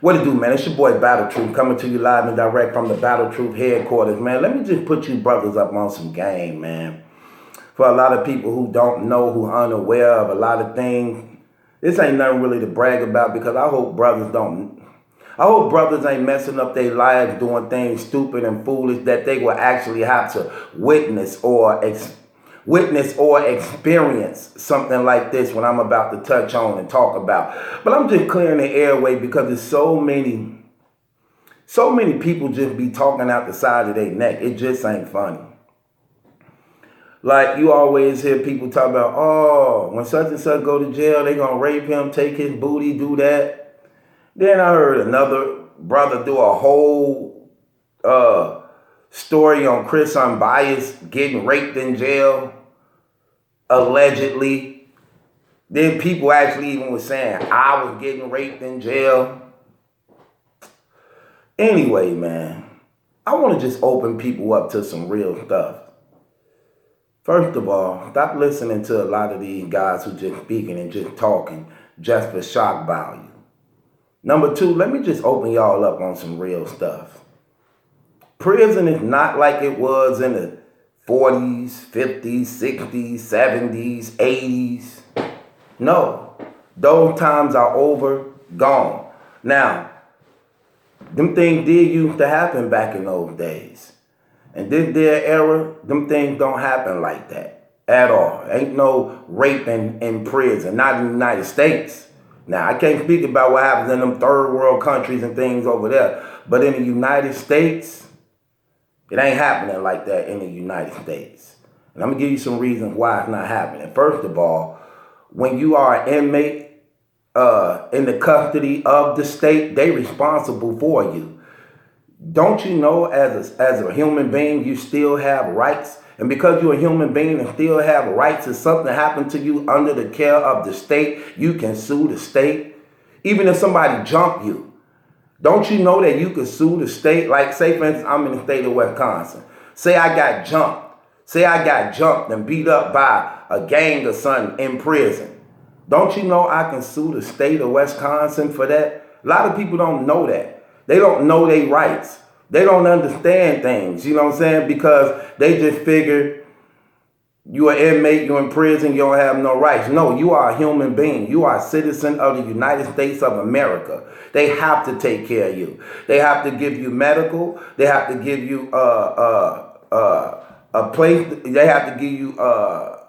What it do, man? It's your boy Battle Truth coming to you live and direct from the Battle Truth headquarters, man. Let me just put you brothers up on some game, man. For a lot of people who don't know, who are unaware of a lot of things, this ain't nothing really to brag about because I hope brothers ain't messing up their lives doing things stupid and foolish that they will actually have to witness or experience something like this when I'm about to touch on and talk about. But I'm just clearing the airway because there's so many people just be talking out the side of their neck. It just ain't funny. Like you always hear people talk about, oh, when such and such go to jail, they gonna rape him, take his booty, do that. Then I heard another brother do a whole story on Chris Unbiased getting raped in jail, allegedly. Then people actually even was saying I was getting raped in jail. Anyway, man, I want to just open people up to some real stuff. First of all, stop listening to a lot of these guys who just speaking and just talking just for shock value. Number two, let me just open y'all up on some real stuff. Prison is not like it was in the 40s, 50s, 60s, 70s, 80s. No, those times are over, gone. Now, them things did used to happen back in those days. And this their era, them things don't happen like that at all. Ain't no rape in prison, not in the United States. Now, I can't speak about what happens in them third world countries and things over there. But in the United States, it ain't happening like that in the United States. And I'm going to give you some reasons why it's not happening. First of all, when you are an inmate in the custody of the state, they responsible for you. Don't you know as a human being, you still have rights? And because you're a human being and still have rights, if something happened to you under the care of the state, you can sue the state. Even if somebody jumped you, don't you know that you can sue the state? Like, say, for instance, I'm in the state of Wisconsin. Say I got jumped. Say I got jumped and beat up by a gang or something in prison. Don't you know I can sue the state of Wisconsin for that? A lot of people don't know that. They don't know their rights. They don't understand things, you know what I'm saying? Because they just figure you're an inmate, you're in prison, you don't have no rights. No, you are a human being. You are a citizen of the United States of America. They have to take care of you. They have to give you medical. They have to give you a place. They have to give you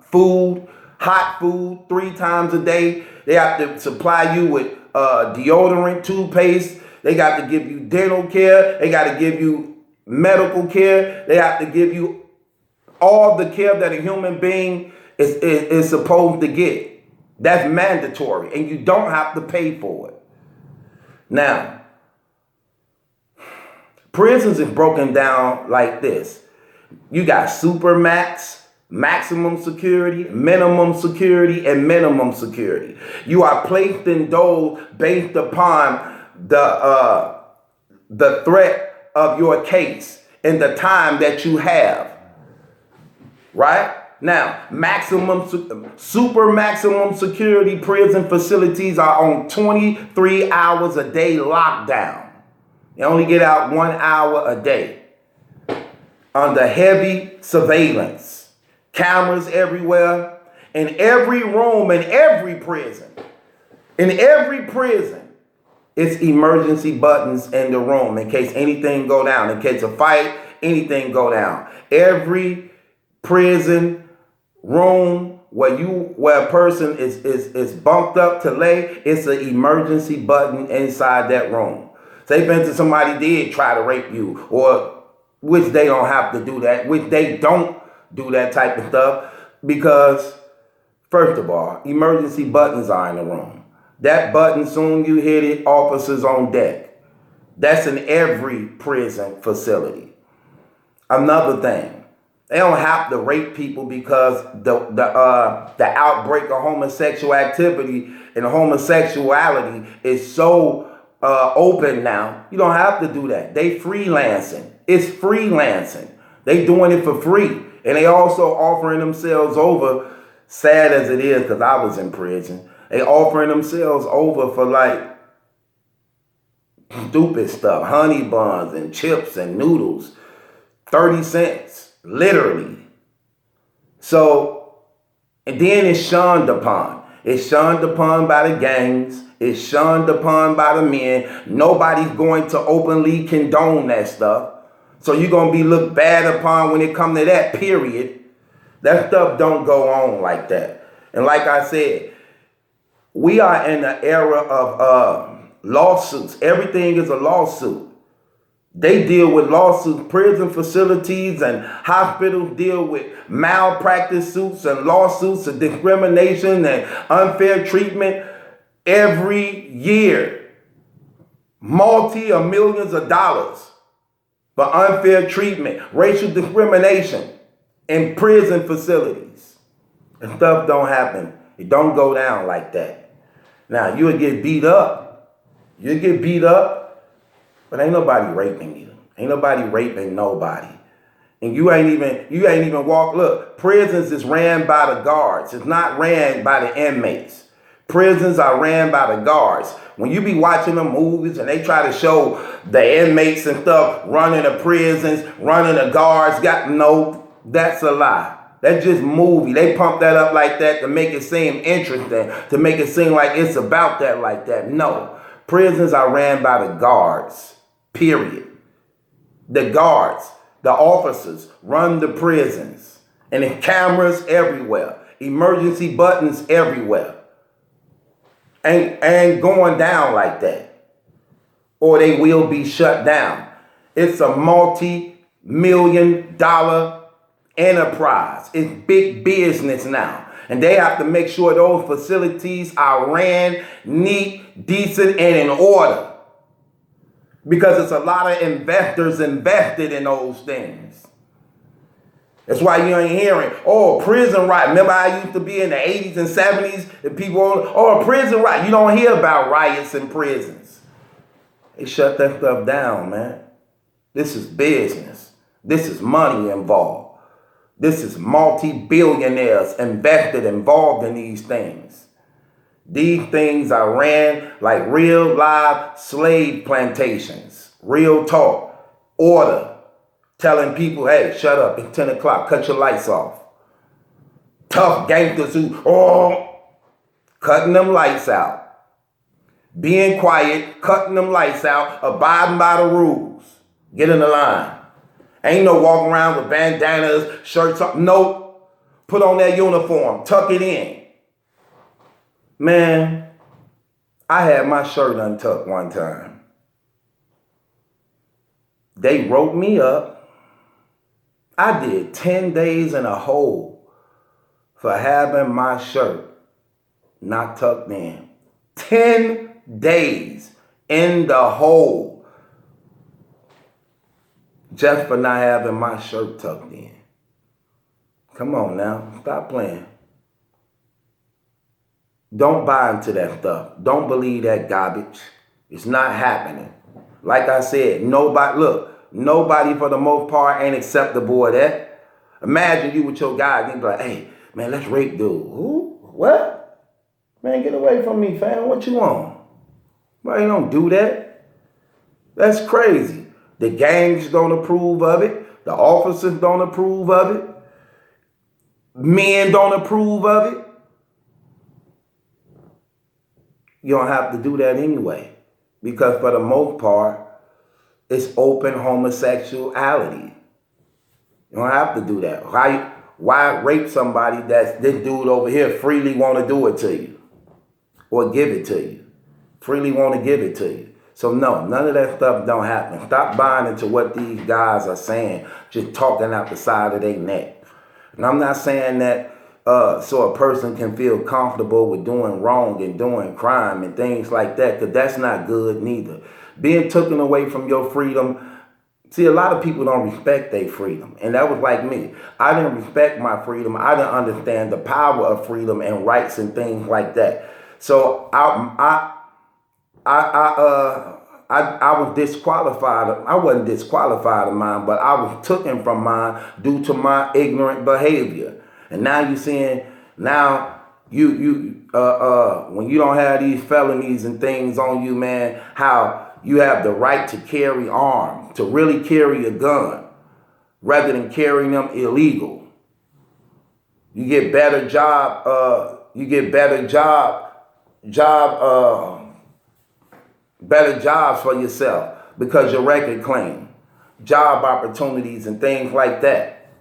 food, hot food 3 times a day. They have to supply you with deodorant, toothpaste. They got to give you dental care. They got to give you medical care. They have to give you all the care that a human being is supposed to get. That's mandatory, and you don't have to pay for it. Now, prisons is broken down like this. You got supermax, maximum security, minimum security, and minimum security. You are placed in those based upon the threat of your case and the time that you have. Right? Now, super maximum security prison facilities are on 23 hours a day lockdown. You only get out 1 hour a day under heavy surveillance. Cameras everywhere. In every room, in every prison. In every prison. It's emergency buttons in the room in case anything go down, in case a fight, anything go down. Every prison room where a person is bumped up to lay, it's an emergency button inside that room. Say, for instance, somebody did try to rape you, or which they don't have to do that, which they don't do that type of stuff, because first of all, emergency buttons are in the room. That button, soon you hit it, officers on deck. That's in every prison facility. Another thing, they don't have to rape people because the outbreak of homosexual activity and homosexuality is so open now. You don't have to do that. They freelancing. It's freelancing. They doing it for free. And they also offering themselves over, sad as it is, because I was in prison. They offering themselves over for like Stupid stuff. Honey buns and chips and noodles. 30 cents. Literally. So, and then it's shunned upon. It's shunned upon by the gangs. It's shunned upon by the men. Nobody's going to openly condone that stuff. So you're going to be looked bad upon when it comes to that, period. That stuff don't go on like that. And like I said, we are in the era of lawsuits. Everything is a lawsuit. They deal with lawsuits. Prison facilities and hospitals deal with malpractice suits and lawsuits of discrimination and unfair treatment every year. Millions of dollars for unfair treatment, racial discrimination in prison facilities. And stuff don't happen. It don't go down like that. Now, you would get beat up. You get beat up. But ain't nobody raping you. Ain't nobody raping nobody. And you ain't even walk. Look, prisons is ran by the guards. It's not ran by the inmates. Prisons are ran by the guards. When you be watching the movies and they try to show the inmates and stuff running the prisons, running the guards, no, that's a lie. That's just movie. They pump that up like that to make it seem interesting, to make it seem like it's about that like that. No, prisons are ran by the guards. Period. The guards, the officers run the prisons. And the cameras everywhere. Emergency buttons everywhere. Ain't going down like that. Or they will be shut down. It's a multi-million-dollar enterprise. It's big business now. And they have to make sure those facilities are ran neat, decent, and in order. Because it's a lot of investors invested in those things. That's why you ain't hearing, prison riot. Remember I used to be in the 80s and 70s and people, prison riot. You don't hear about riots in prisons. They shut that stuff down, man. This is business. This is money involved. This is multi-billionaires involved in these things. These things are ran like real live slave plantations. Real talk. Order. Telling people, hey, shut up. It's 10 o'clock. Cut your lights off. Tough gangsters who, cutting them lights out. Being quiet, cutting them lights out, abiding by the rules. Get in the line. Ain't no walking around with bandanas, shirts up. Nope. Put on that uniform. Tuck it in. Man, I had my shirt untucked one time. They wrote me up. I did 10 days in a hole for having my shirt not tucked in. 10 days in the hole just for not having my shirt tucked in. Come on now, stop playing. Don't buy into that stuff. Don't believe that garbage. It's not happening. Like I said, nobody for the most part ain't acceptable of that. Imagine you with your guy and you be like, hey, man, let's rape dude. Who? What? Man, get away from me, fam. What you want? Why you don't do that? That's crazy. The gangs don't approve of it. The officers don't approve of it. Men don't approve of it. You don't have to do that anyway. Because for the most part, it's open homosexuality. You don't have to do that. Why rape somebody that's this dude over here freely want to do it to you? Or give it to you. Freely want to give it to you. So no, none of that stuff don't happen. Stop buying into what these guys are saying. Just talking out the side of their neck. And I'm not saying that so a person can feel comfortable with doing wrong and doing crime and things like that, because that's not good neither. Being taken away from your freedom, see, a lot of people don't respect their freedom. And that was like me. I didn't respect my freedom. I didn't understand the power of freedom and rights and things like that. So I was disqualified. I wasn't disqualified of mine, but I was taken from mine due to my ignorant behavior. And now you're seeing, now you when you don't have these felonies and things on you, man, how you have the right to carry arms, to really carry a gun, rather than carrying them illegal. You get better better jobs for yourself because your record clean, job opportunities and things like that.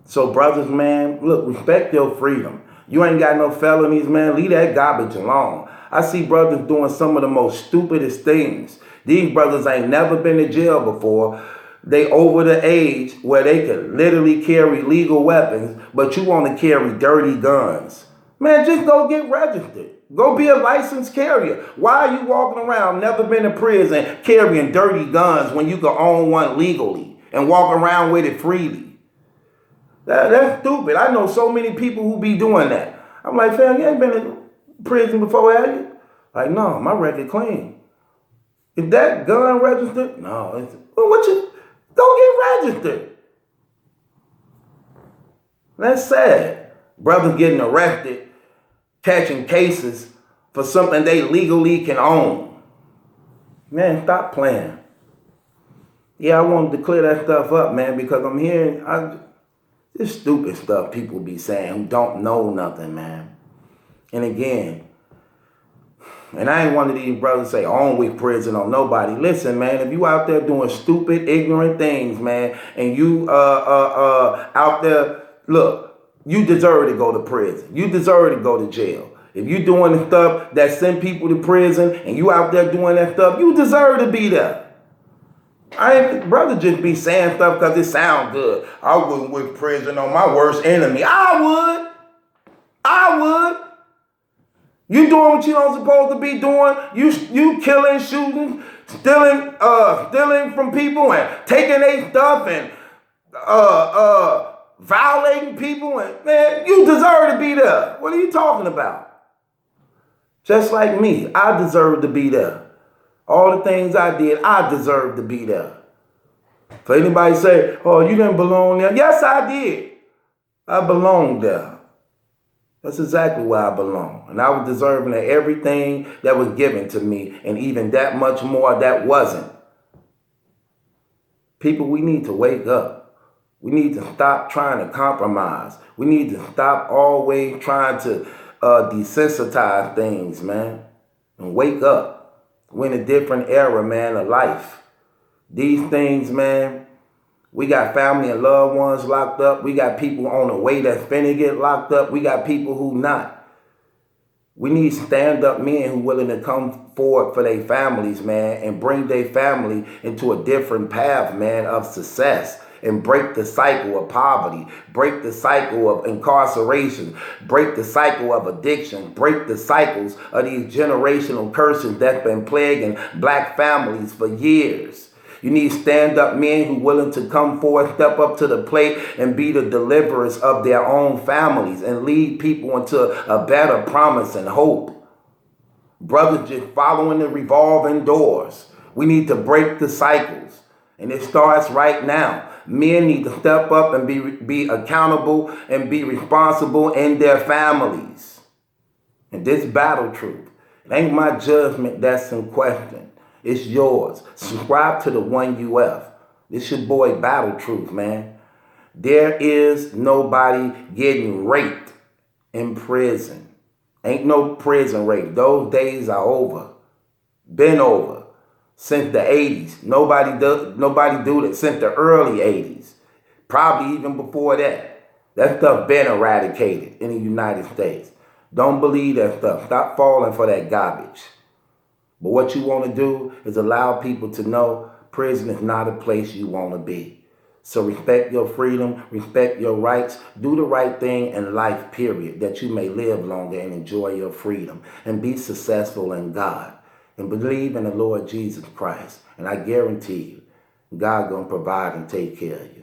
So brothers, man, look, respect your freedom. You ain't got no felonies, man. Leave that garbage alone. I see brothers doing some of the most stupidest things. These brothers ain't never been to jail before. They over the age where they could literally carry legal weapons, but you want to carry dirty guns. Man, just go get registered. Go be a licensed carrier. Why are you walking around, never been to prison, carrying dirty guns when you can own one legally and walk around with it freely? That's stupid. I know so many people who be doing that. I'm like, fam, you ain't been in prison before, have you? Like, no, my record clean. Is that gun registered? No. Go get registered. That's sad. Brothers getting arrested, catching cases for something they legally can own. Man, stop playing. Yeah, I wanted to clear that stuff up, man, because I'm hearing this stupid stuff people be saying who don't know nothing, man. And again, and I ain't one of these brothers say, on with prison on nobody. Listen, man, if you out there doing stupid, ignorant things, man, and you out there, look, you deserve to go to prison. You deserve to go to jail. If you doing the stuff that send people to prison and you out there doing that stuff, you deserve to be there. I ain't brother just be saying stuff because it sound good. I wouldn't wish prison on my worst enemy. I would. You doing what you don't supposed to be doing. You killing, shooting, stealing from people and taking their stuff and violating people, and man, you deserve to be there. What are you talking about? Just like me, I deserve to be there. All the things I did, I deserve to be there. So anybody say, oh, you didn't belong there. Yes, I did. I belonged there. That's exactly where I belong. And I was deserving of everything that was given to me, and even that much more that wasn't. People, we need to wake up. We need to stop trying to compromise. We need to stop always trying to desensitize things, man. And wake up. We're in a different era, man, of life. These things, man, we got family and loved ones locked up. We got people on the way that's finna get locked up. We got people who not. We need stand-up men who willing to come forward for their families, man, and bring their family into a different path, man, of success, and break the cycle of poverty, break the cycle of incarceration, break the cycle of addiction, break the cycles of these generational curses that's been plaguing black families for years. You need stand-up men who willing to come forward, step up to the plate, and be the deliverers of their own families and lead people into a better promise and hope. Brothers just following the revolving doors. We need to break the cycles, and it starts right now. Men need to step up and be accountable and be responsible in their families. And this battle truth, it ain't my judgment that's in question. It's yours. Subscribe to the 1UF. This your boy Battle Truth, man. There is nobody getting raped in prison. Ain't no prison rape. Those days are over. Been over. Since the 80s. Nobody do that since the early 80s. Probably even before that. That stuff been eradicated in the United States. Don't believe that stuff. Stop falling for that garbage. But what you want to do is allow people to know prison is not a place you want to be. So respect your freedom, respect your rights, do the right thing in life, period, that you may live longer and enjoy your freedom and be successful in God and believe in the Lord Jesus Christ. And I guarantee you, God gonna provide and take care of you.